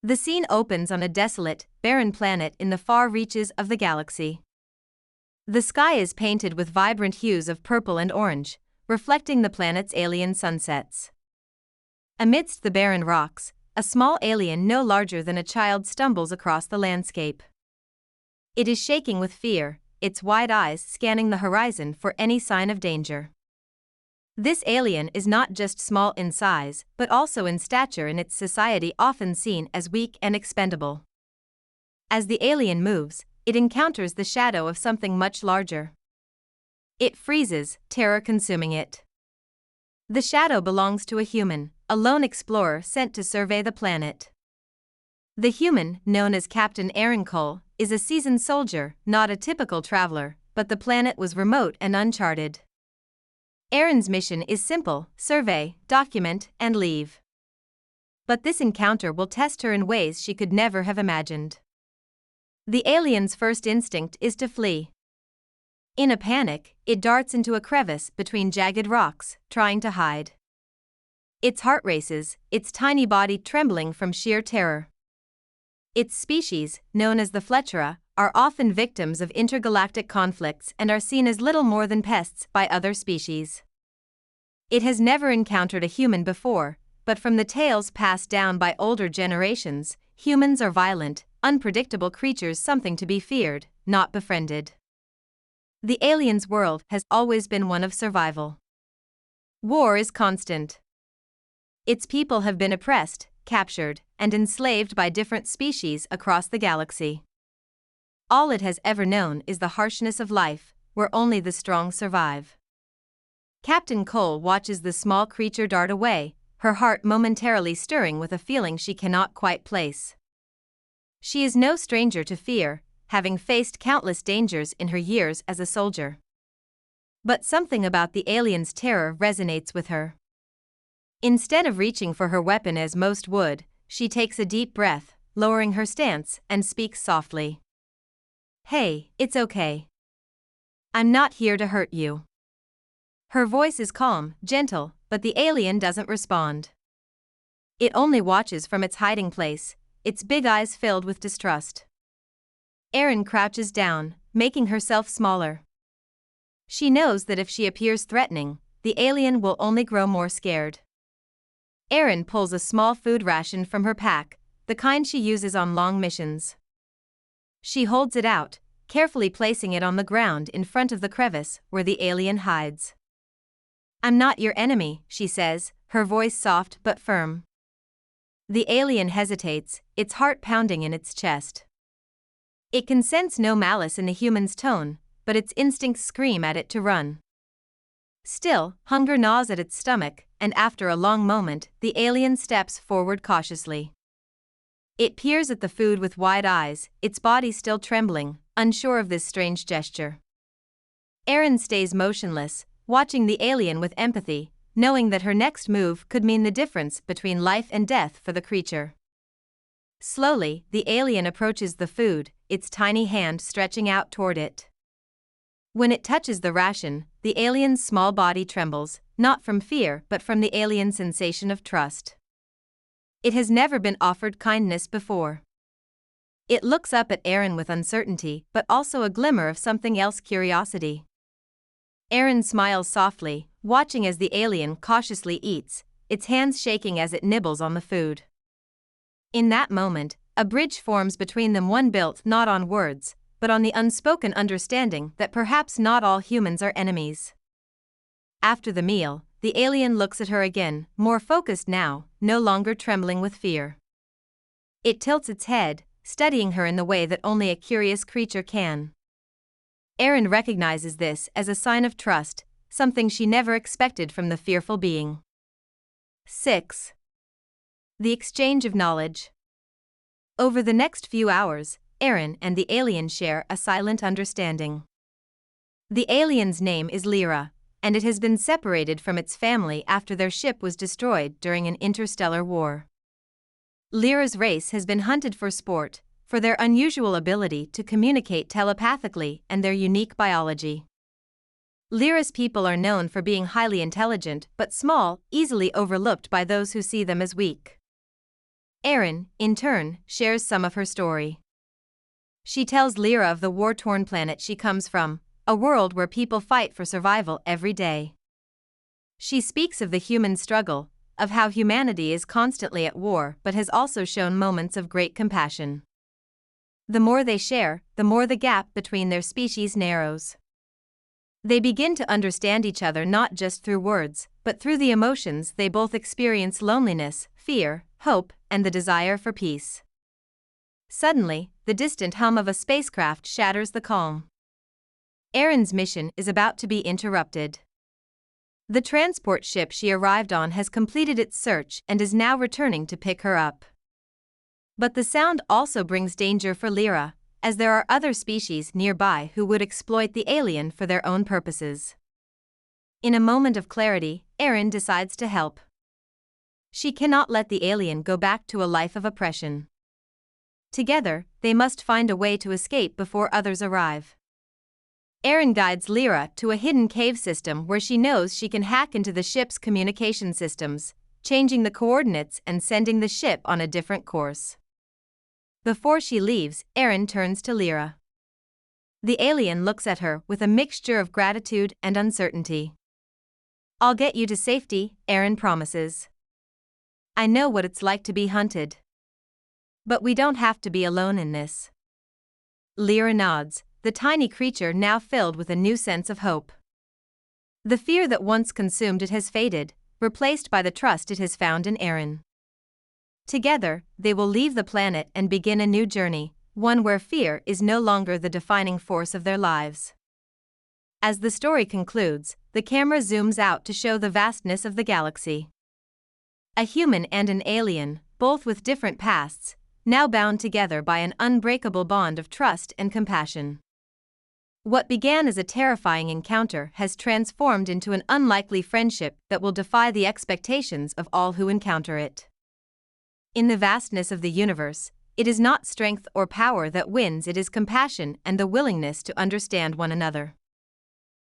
The scene opens on a desolate, barren planet in the far reaches of the galaxy. The sky is painted with vibrant hues of purple and orange, reflecting the planet's alien sunsets. Amidst the barren rocks, a small alien no larger than a child stumbles across the landscape. It is shaking with fear, its wide eyes scanning the horizon for any sign of danger. This alien is not just small in size, but also in stature, in its society often seen as weak and expendable. As the alien moves, it encounters the shadow of something much larger. It freezes, terror consuming it. The shadow belongs to a human, a lone explorer sent to survey the planet. The human, known as Captain Aaron Cole, is a seasoned soldier, not a typical traveler, but the planet was remote and uncharted. Aaron's mission is simple: survey, document, and leave. But this encounter will test her in ways she could never have imagined. The alien's first instinct is to flee. In a panic, it darts into a crevice between jagged rocks, trying to hide. Its heart races, its tiny body trembling from sheer terror. Its species, known as the Fletchera, are often victims of intergalactic conflicts and are seen as little more than pests by other species. It has never encountered a human before, but from the tales passed down by older generations, humans are violent, unpredictable creatures, something to be feared, not befriended. The alien's world has always been one of survival. War is constant. Its people have been oppressed, captured, and enslaved by different species across the galaxy. All it has ever known is the harshness of life, where only the strong survive. Captain Cole watches the small creature dart away, her heart momentarily stirring with a feeling she cannot quite place. She is no stranger to fear, having faced countless dangers in her years as a soldier. But something about the alien's terror resonates with her. Instead of reaching for her weapon as most would, she takes a deep breath, lowering her stance, and speaks softly. "Hey, it's okay. I'm not here to hurt you." Her voice is calm, gentle, but the alien doesn't respond. It only watches from its hiding place, its big eyes filled with distrust. Aaron crouches down, making herself smaller. She knows that if she appears threatening, the alien will only grow more scared. Aaron pulls a small food ration from her pack, the kind she uses on long missions. She holds it out, carefully placing it on the ground in front of the crevice where the alien hides. "I'm not your enemy," she says, her voice soft but firm. The alien hesitates, its heart pounding in its chest. It can sense no malice in the human's tone, but its instincts scream at it to run. Still, hunger gnaws at its stomach, and after a long moment, the alien steps forward cautiously. It peers at the food with wide eyes, its body still trembling, unsure of this strange gesture. Aaron stays motionless, watching the alien with empathy, knowing that her next move could mean the difference between life and death for the creature. Slowly, the alien approaches the food, its tiny hand stretching out toward it. When it touches the ration, the alien's small body trembles, not from fear but from the alien's sensation of trust. It has never been offered kindness before. It looks up at Aaron with uncertainty but also a glimmer of something else: curiosity. Aaron smiles softly, watching as the alien cautiously eats, its hands shaking as it nibbles on the food. In that moment, a bridge forms between them, one built not on words, but on the unspoken understanding that perhaps not all humans are enemies. After the meal, the alien looks at her again, more focused now, no longer trembling with fear. It tilts its head, studying her in the way that only a curious creature can. Aaron recognizes this as a sign of trust, something she never expected from the fearful being. 6. The exchange of knowledge. Over the next few hours, Aaron and the alien share a silent understanding. The alien's name is Lyra, and it has been separated from its family after their ship was destroyed during an interstellar war. Lyra's race has been hunted for sport, for their unusual ability to communicate telepathically and their unique biology. Lyra's people are known for being highly intelligent but small, easily overlooked by those who see them as weak. Erin, in turn, shares some of her story. She tells Lyra of the war-torn planet she comes from, a world where people fight for survival every day. She speaks of the human struggle, of how humanity is constantly at war but has also shown moments of great compassion. The more they share, the more the gap between their species narrows. They begin to understand each other not just through words, but through the emotions they both experience: loneliness, fear, hope, and the desire for peace. Suddenly, the distant hum of a spacecraft shatters the calm. Erin's mission is about to be interrupted. The transport ship she arrived on has completed its search and is now returning to pick her up. But the sound also brings danger for Lyra, as there are other species nearby who would exploit the alien for their own purposes. In a moment of clarity, Erin decides to help. She cannot let the alien go back to a life of oppression. Together, they must find a way to escape before others arrive. Erin guides Lyra to a hidden cave system where she knows she can hack into the ship's communication systems, changing the coordinates and sending the ship on a different course. Before she leaves, Erin turns to Lyra. The alien looks at her with a mixture of gratitude and uncertainty. "I'll get you to safety," Erin promises. "I know what it's like to be hunted. But we don't have to be alone in this." Lyra nods, the tiny creature now filled with a new sense of hope. The fear that once consumed it has faded, replaced by the trust it has found in Erin. Together, they will leave the planet and begin a new journey, one where fear is no longer the defining force of their lives. As the story concludes, the camera zooms out to show the vastness of the galaxy. A human and an alien, both with different pasts, now bound together by an unbreakable bond of trust and compassion. What began as a terrifying encounter has transformed into an unlikely friendship that will defy the expectations of all who encounter it. In the vastness of the universe, it is not strength or power that wins, it is compassion and the willingness to understand one another.